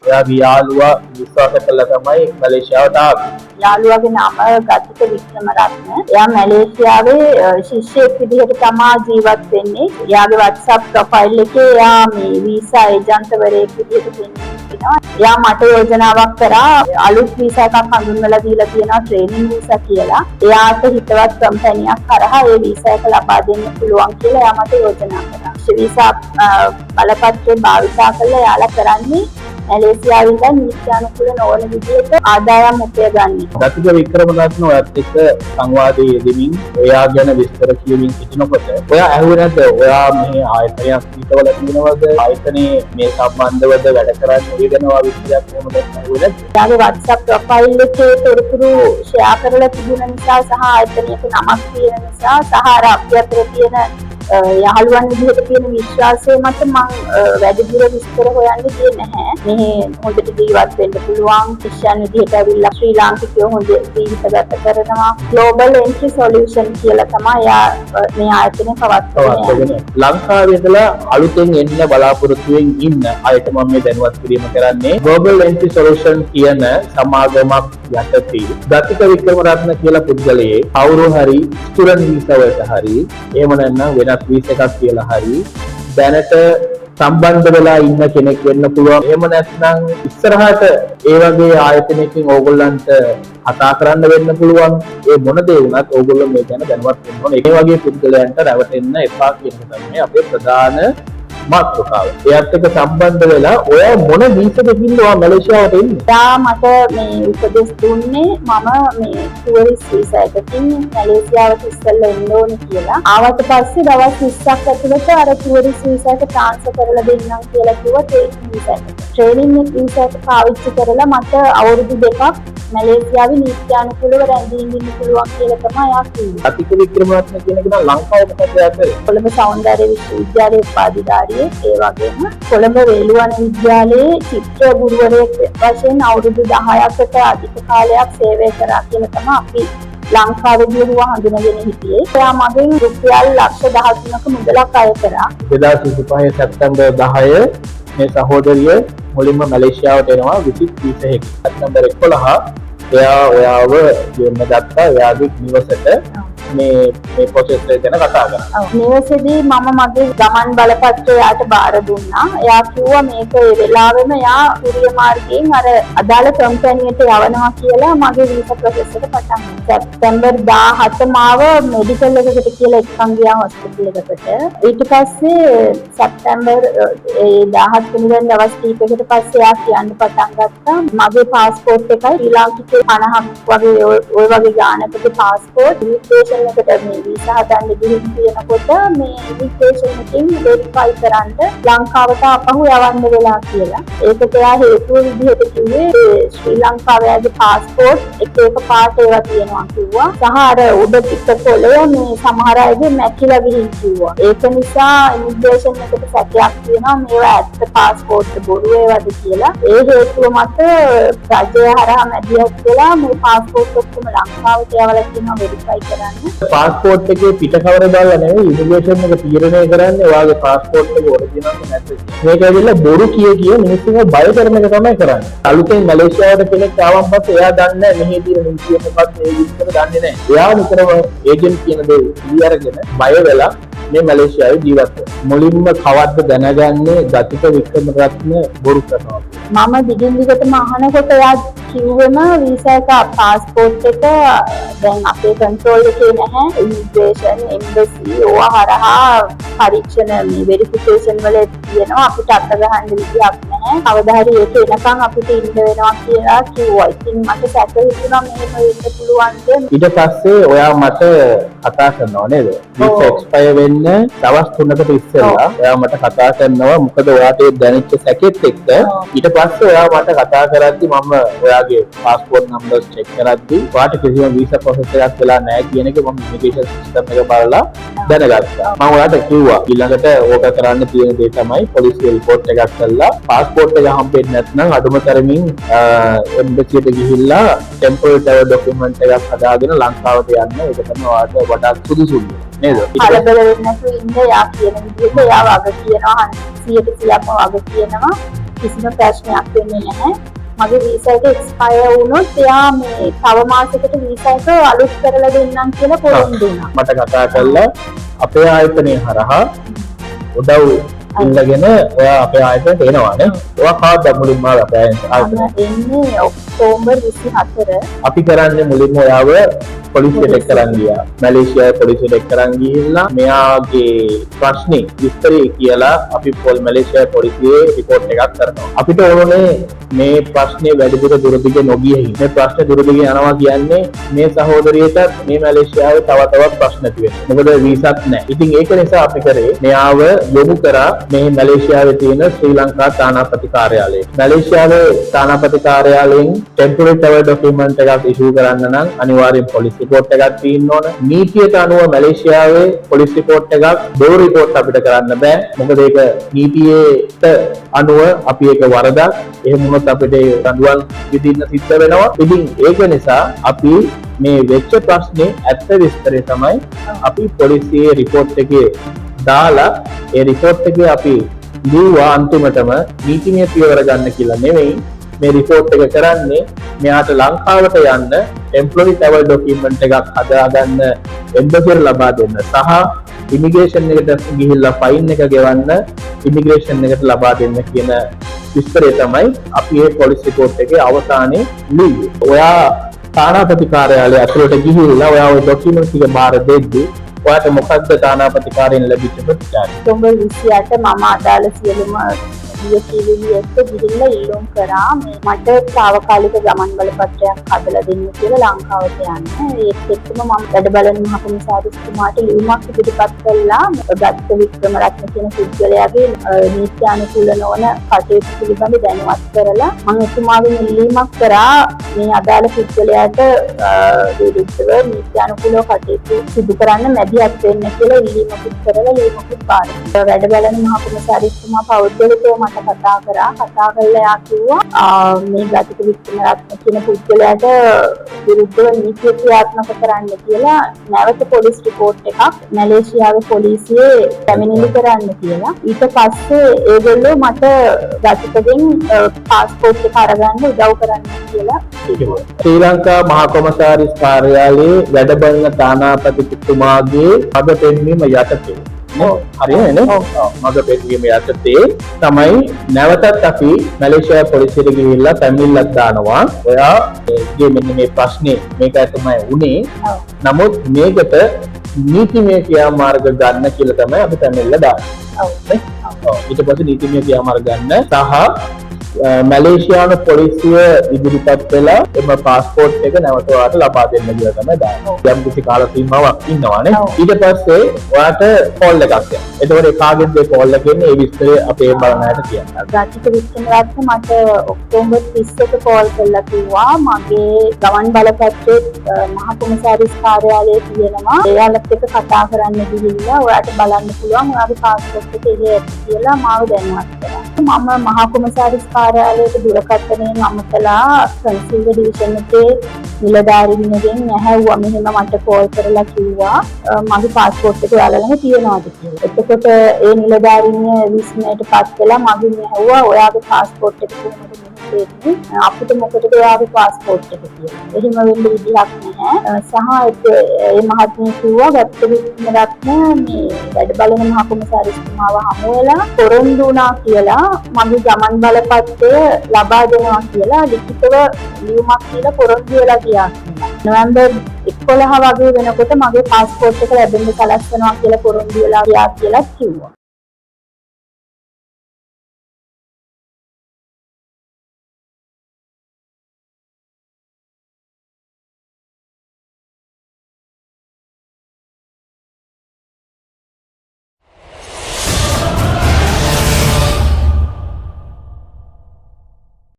එයාගේ යාළුවා විශ්වාස කළා තමයි මැලේසියාවට ආවේ. යාළුවාගේ නම ගතික වික්‍රමරත්න. එයා මැලේසියාවේ ශිෂ්‍යයෙක් විදිහට තමයි ජීවත් වෙන්නේ. එයාගේ WhatsApp ප්‍රොෆයිල් එකේ එයා මේ වීසා ඒජන්තවරයෙක් විදිහට පෙන්නනවා. එයා මට යෝජනාවක් කරා අලුත් වීසා එකක් හඳුන්වලා දීලා තියෙනවා ට්‍රේනින් වීසා කියලා. එයාට හිතවත් කම්පැනියක් කරා ඒ වීසා එක ලබා දෙන්න පුළුවන් කියලා එයා මට යෝජනා කරා. වීසා බලපත්‍රය භාවිතා කරලා එයාලා කරන්නේ මැලේසියාවේ ඉඳන් නීත්‍යානුකූල නොවන විදිහට ආදායම් උපය ගන්න. ගතික වික්‍රමරත්න ඔයත් එක්ක සංවාදයේ යෙදෙමින් ඔයා ගැන විස්තර කියමින් සිටිනකොට ඔයා ඇහුවේ නැද්ද ඔයා මේ ආයතනයක් පිටවල තියෙනවද ආයතනයේ මේ සම්බන්ධවද වැඩ කරන්නේ ඒ ගැන විස්තරයක් කොහොමද ඇහුවේ නැද්ද? එයාගේ WhatsApp ප්‍රොෆයිල් එකේ තොරතුරු ෂෙයා කරලා තිබුණ නිසා සහ ආයතනයක නමක් තියෙන නිසා සහ අර අපි අතර තියෙන යහළුවන් විදිහට තියෙන විශ්වාසය මත මම වැඩිදුර විස්තර හොයන්න ගියේ නැහැ. මේ හොඳට ජීවත් වෙන්න පුළුවන් ක්‍රිස්තියානි විදිහට ඇවිල්ලා ශ්‍රී ලාංකිකයෝ හොඳ ජීවිත ගත කරනවා. Global Entry Solution කියලා තමයි මේ ආයතනය පවත්වන්නේ. ලංකාවේ ඉඳලා අලුතෙන් එන්න බලාපොරොත්තුෙන් ඉන්න අයට මම මේ දැනුවත් කිරීම කරන්නේ Global Entry Solution කියන සමාගමක් යටතේ ගතික වික්‍රමරත්න කියලා පුද්ගලයෙක් කවුරු හරි ස්ටුඩන්ට් වීසා වලට හරි එහෙම නැත්නම් වෙනත් වීසා එකක් කියලා හරි දැනට සම්බන්ධ වෙලා ඉන්න කෙනෙක් වෙන්න පුළුවන්. එහෙම නැත්නම් ඉස්සරහට ඒ වගේ ආයතනයකින් ඕගොල්ලන්ට කතා කරන්න වෙන්න පුළුවන්. ඒ මොන දේ වුණත් ඕගොල්ලෝ මේ ගැන දැනුවත් වෙන්න ඕනේ. ඒ වගේ පුද්ගලයන්ට රැවටෙන්න එපා කියන එක තමයි අපේ ප්‍රධාන මාතෘකාව. එයාත් එක්ක සම්බන්ධ වෙලා ඔය මොන වීසාවකින්ද ඔයා මැලේසියාවට එන්නේ? යා මට මේ උපදෙස් දුන්නේ මම මේ ටුවරිස්ට් වීසා එකකින් මැලේසියාවට ඉස්සෙල්ලා එන්න ඕනේ කියලා. ආවට පස්සේ දවස් 20ක් ඇතුළත අර ටුවරිස්ට් වීසා එක ට්‍රාන්ස්ෆර් කරලා දෙන්නම් කියලා කිව්වා ට්‍රේනින් වීසා එක. ට්‍රේනින් වීසා එක පාවිච්චි කරලා මට අවුරුදු 2ක් මැලේසියාවේ නීත්‍යානුකූලව රැඳී ඉන්න පුළුවන් කියලා තමයි යා කිව්වේ. ගතික වික්‍රමරත්න කියන කෙනා ලංකාවේ මොකද යන්නේ? කොළඹ සෞන්දර්ය විශ්වවිද්‍යාලයේ උපාධිධාරියෙක් ඒ වගේම කොළඹ වේළුවන විද්‍යාලයේ චිත්‍ර ගුරුවරයෙක් වශයෙන් අවුරුදු 10කට අධික කාලයක් සේවය කරා කියලා තමයි අපි ලංකාවේදී හුව හඳුනගෙන හිටියේ. එයා මගෙන් රුපියල් ලක්ෂ 13ක මුදලක් අය කරා. 2025 සැප්තැම්බර් 10 මේ සහෝදරිය මුලින්ම මැලේසියාවට එනවා විසිට් වීසා එකකින්. සැප්තැම්බර් 11 එයා ඔයාව ගෙන්න ගත්තා එයාගේ නිවසට. මේ ප්‍රොසෙස් එක ගැන කතා කරා. නිවසේදී මම මගේ ගමන් බලපත්‍රය යාට බාර දුන්නා. එයා කිව්වා මේක ඒ වෙලාවෙම යා කුරිය මාර්ගයෙන් අර අදාළ කම්පැනියට යවනවා කියලා මගේ වීසා ප්‍රොසෙස් එක පටන් ගත්තා. සැප්තැම්බර් 17 මාව මෙඩිකල් එකකට කියලා එක්කන් ගියා හොස්පිටල් එකට. ඊට පස්සේ සැප්තැම්බර් 17 වෙනිදා දවස් කිහිපයකට පස්සේ යා කියන්න පටන් ගත්තා මගේ පාස්පෝර්ට් එකයි ශ්‍රී ලාංකිකයෝ 50ක් වගේ ওই වගේ ගානකට පාස්පෝර්ට් ඉමිග්‍රේෂන් එකට මේ වීසා හදන්න ගිහින් තියෙනකොට මේ ඉමිග්‍රේෂන් එකෙන් වෙරිෆයි කරන්න ලංකාවට අපහු යවන්න වෙලා කියලා. ඒකට එයා හේතුව විදිහට කිව්වේ ශ්‍රී ලංකාවේ පාස්පෝර්ට් එක පාට ඒවා තියෙනවා කිව්වා. සහ අර උඩ පිට පොළය මේ සමහර අයගේ මැකිලා ගිහින් කිව්වා. ඒක නිසා ඉමිග්‍රේෂන් එකට සැකයක් තියෙනවා මේවා ඇත්ත පාස්පෝර්ට් බොරු ඒවාද කියලා. ඒ හේතුව මත රජය හරහා මැදිහත් වෙලා මේ පාස්පෝර්ට් ඔක්කොම ලංකාවට යවලා තියෙනවා වෙරිෆයි කරන්න. පාස්පෝර්ට් එකේ පිට කවර දාලා නෙවෙයි ඉමිග්‍රේෂන් එක තීරණය කරන්නේ ඔයාගේ පාස්පෝර්ට් එක ඔරිජිනල් නැද්ද මේක ඇවිල්ලා බොරු කිය මිනිස්සුන්ව බය කරන එක තමයි කරන්නේ. අලුතෙන් මැලේසියාවට කෙනෙක් ආවම පස්සේ එයා දන්නේ නැහැ මෙහි තියෙන නිතිය මොකක්ද ඒ විස්තර දන්නේ නැහැ. එයා නිතරම ඒජන්ට් කියන දේ ඉලියරගෙන බය වෙලා මේ මැලේසියාවේ ජීවත් වෙනවා. මුලින්ම කවද්ද දැනගන්නේ ගතික වික්‍රමරත්න බොරු කරනවා. මම දිගින් දිගටම අහනකොට එයා කිව්වෙම වීසා එක පාස්පෝර්ට් එක දැන් අපේ කන්ට්‍රෝල් එකේ නැහැ. ඉමිග්‍රේෂන් එම්බසි ඕවා හරහා පරීක්ෂණ මේ වෙරිෆිකේෂන් වල තියෙනවා අපිට අත ගහන්න විදියක් නැහැ. කවදා හරි ඒක එනකන් අපිට ඉන්න වෙනවා කියලා කිව්වා. ඉතින් මට සැක හිතුණා මේක වෙන්න පුළුවන් කියලා. ඊට පස්සේ ඔයා මට කතා කරනවා නේද? වීසා එක්ස්පයර් වෙන්න දවස් 3කට ඉස්සෙල්ලා ඔයා මට කතා කරනවා මොකද ඔයාට දැනෙච්ච සැකෙත් එක්ක. ඊට පස්සේ ඔයා මට කතා කරද්දි මම ඔයාගේ පාස්පෝර්ට් නම්බර්ස් චෙක් කරද්දි ඔයාට කිසිම වීසා ප්‍රොසෙස් එකක් වෙලා නැහැ කියන එක මම ඉමිග්‍රේෂන් සිස්ටම් එක බලලා දැනගත්තා. මම ඔයාට කිව්වා ඊළඟට ඕක කරන්න තියෙන දේ තමයි පොලිසිය රිපෝට් එකක් කරලා පාස්පෝර්ට් එක හම්බෙන්නේ නැත්නම් අඩුම තරමින් එම්බසියට ගිහිල්ලා ටෙම්පරරි ට්‍රැවල් ඩොකියුමන්ට් එකක් හදාගෙන ලංකාවට යන්න. ඒක තමයි ඔයාට වඩාත් සුදුසු නේද? කලබල වෙන්නේ නැතුව ඉන්න යා කියන විදිහට යා වග කියනවා 100%ක්ම වග කියනවා. කිසිම ප්‍රශ්නයක් වෙන්නේ නැහැ. මගේ වීසා එක එක්ස්පයර් වුණොත් එයා මේ තව මාසයකට වීසා එක අලුත් කරලා දෙන්නම් කියලා පොරොන්දු දුන්නා. මට කතා කළා අපේ ආයතනය හරහා උදව් ඉල්ලගෙන ඔයා අපේ ආයතනයට එනවානේ. ඔයා කවදාද මුලින්ම අපේ ආයතනයට එන්නේ ඔක්තෝබර් 24. අපි කරන්නේ මුලින්ම ඔයාව පොලිසියට එක් කරන් ගියා. මැලේසියාවේ පොලිසියට එක් කරන් ගිහිල්ලා මෙයාගේ ප්‍රශ්නේ විස්තරය කියලා අපි මැලේසියාවේ පොලිසියේ රිපෝට් එකක් කරනවා. අපිට ඕනේ මේ ප්‍රශ්නේ වැඩිදුර දුරදිග නොගිය හින්දා මේ ප්‍රශ්නේ දුරදිග යනවා කියන්නේ මේ සහෝදරියට මේ මැලේසියාවේ තව ප්‍රශ්න තියෙනවා. මොකද වීසාත් නැහැ. ඉතින් ඒක නිසා අපි කරේ මෙයාව යොමු කරා මේ මැලේසියාවේ තියෙන ශ්‍රී ලංකා තානාපති කාර්යාලයට. මැලේසියාවේ තානාපති කාර්යාලයෙන් ටෙම්පරරි travel document එකක් ඉෂුව කරන්න නම් අනිවාර්යෙන් පොලිස් රිපෝට් එකක් තියෙන්න ඕන. නීතියට අනුව මැලේසියාවේ පොලිස් රිපෝට් එකක් බෝ රිපෝට් අපිට කරන්න බෑ. මොකද ඒක නීතියට අනුව අපි ඒක වරදක්. එහෙම වුණොත් අපිට දඬුවම් විඳින්න සිද්ධ වෙනවා. ඉතින් ඒක නිසා අපි මේ වෙච්ච ප්‍රශ්නේ ඇත්ත විස්තරය තමයි අපි පොලිසියේ රිපෝට් එකේ දාලා ඒ රිපෝට් එකේ අපි ලියුවා අන්තිමටම නීතිමය පියවර ගන්න කියලා නෙවෙයි මේ රිපෝට් එක කරන්නේ මෙයාට ලංකාවට යන්න එම්ප්ලොයි ට්‍රැවල් ඩොකියුමන්ට් එකක් හදාගන්න එම්බසියට ලබා දෙන්න සහ ඉමිග්‍රේෂන් එකට ගිහිල්ලා ෆයින් එක ගෙවන්න ඉමිග්‍රේෂන් එකට ලබා දෙන්න කියන විස්තරය තමයි අපි මේ පොලිස් රිපෝට් එකේ අවසානයේ ලියුවේ. ඔයා තානාපති කාර්යාලය ඇතුළට ගිහිල්ලා ඔයා ওই ඩොකියුමන්ට් ටික බාර දෙද්දී ඔයාට මොකක්ද තානාපති කාර්යාලයෙන් ලැබිච්ච ප්‍රතිචාරය? ඔක්තෝබර් 28 මම අදාළ සියලුම දියකීවිලි එක්ක ගිහිල්ලා ඉල්ලුම් කරා මේ මට තාවකාලික ගමන් බලපත්‍රයක් හදලා දෙන්න කියලා ලංකාවට යන්න. ඒත් එක්කම මම වැඩ බලන මහ කොමසාරිස්තුමාට ලියුමක් ඉදිරිපත් කළා. ගත්ත වික්‍රමරත්න කියන පුද්ගලයාගේ නීත්‍යානුකූල නොවන කටයුතු පිළිබඳ දැනුවත් කරලා මම එතුමාගෙන් ඉල්ලීමක් කරා මේ අදාළ පුද්ගලයාට විරුද්ධව නීත්‍යානුකූලව කටයුතු සිදු කරන්න මැදිහත් වෙන්න කියලා ඉල්ලීමක් කරලා ලියුමක් පාරිච්චා. වැඩ බලන මහ කොමසාරිස්තුමා පෞද්ගලිකව මට කතා කරලා එයා කිව්වා මේ ගතික වික්‍රමරත්න කියන පුද්ගලයාට විරුද්ධව නීතිය ක්‍රියාත්මක කරන්න කියලා නැවත පොලිස් රිපෝට් එකක් මැලේසියාවේ පොලිසියේ පැමිණිලි කරන්න කියලා. ඊට පස්සේ ඒගොල්ලෝ මට ගතිකගෙන් පාස්පෝර්ට් එක අරගන්න උදව් කරන්න කියලා කිව්වා. ශ්‍රී ලංකා මහා කොමසාරිස් කාර්යාලයේ වැඩ බලන තානාපතිතුමාගේ අග පෙන්වීම යටතේ හරියනේ මග පෙන්වීම යටතේ තමයි නැවතත් අපි මැලේසියා පොලිසියට ගිහිල්ලා පැමිණිල්ලක් දානවා. ඔයාගේ මෙන්න මේ ප්‍රශ්නේ මේකයි තමයි උනේ. නමුත් මේකට නීතිමය ක්‍රියාමාර්ග ගන්න කියලා තමයි අපි පැමිණිල්ල දාන්නේ. ඊට පස්සේ නීතිමය ක්‍රියාමාර්ග ගන්න සහ මැලේසියානු පොලිසිය ඉදිරිපත් කළා එම පාස්පෝර්ට් එක නැවත ඔයාලට ලබා දෙන්න කියලා තමයි දාන්නේ. යම් කිසි කාල සීමාවක් ඉන්නවානේ. ඊට පස්සේ ඔයාලට කෝල් එකක් යනවා. එතකොට කාගෙන්ද ඒ කෝල් එක එන්නේ? ඒ විස්තරය අපේ බලන්නට කියන්න. ගාතික වික්‍රමරත්න මට ඔක්තෝබර් 31 කෝල් කළා කිව්වා මගේ ගමන් බලපත්‍රයේ මහ කොමසාරිස් කාර්යාලයේ තියෙනවා. එයාලත් එක්ක කතා කරන්න ගිහිල්ලා ඔයාලට බලන්න පුළුවන් ඔයාගේ පාස්පෝර්ට් එක ඉහළ කියලා මාව දැනුවත් කළා. මම මහ කොමසාරිස් කාර්යාලයට දුරකථනයෙන් අමතලා කන්සිල් ඩිවිෂන් එකේ නිලධාරීන්ගෙන් ඇහැව්වා මෙහෙම මට කෝල් කරලා කිව්වා මගේ පාස්පෝර්ට් එක ඔයාලා ළඟ තියෙනවද කියලා. එතකොට ඒ නිලධාරීන්ගේ විස්මයටපත් වෙලා මගෙන් ඇහුවා ඔයාගේ පාස්පෝර්ට් එක කොහොමද මෙහෙම අපිට මොකටද ඔයාගේ පාස්පෝර්ට් එක කියලා. එහෙම වෙන්න විදිහක් නැහැ. සහ ඒ මහත්මිය කිව්වා ගත්ත වික්‍රමරත්න මේ වැඩ බලන මහ කොමසාරිස්තුමාව හමු වෙලා පොරොන්දු වුණා කියලා මගේ ගමන් බලපත්‍රය ලබා දෙනවා කියලා ලිඛිතව ලියුමක් කියලා පොරොන්දු වෙලා ගියා. නොවැම්බර් 11 වගේ වෙනකොට මගේ පාස්පෝර්ට් එක ලැබෙන්න සලස්වනවා කියලා පොරොන්දු වෙලා ගියා කියලා කිව්වා.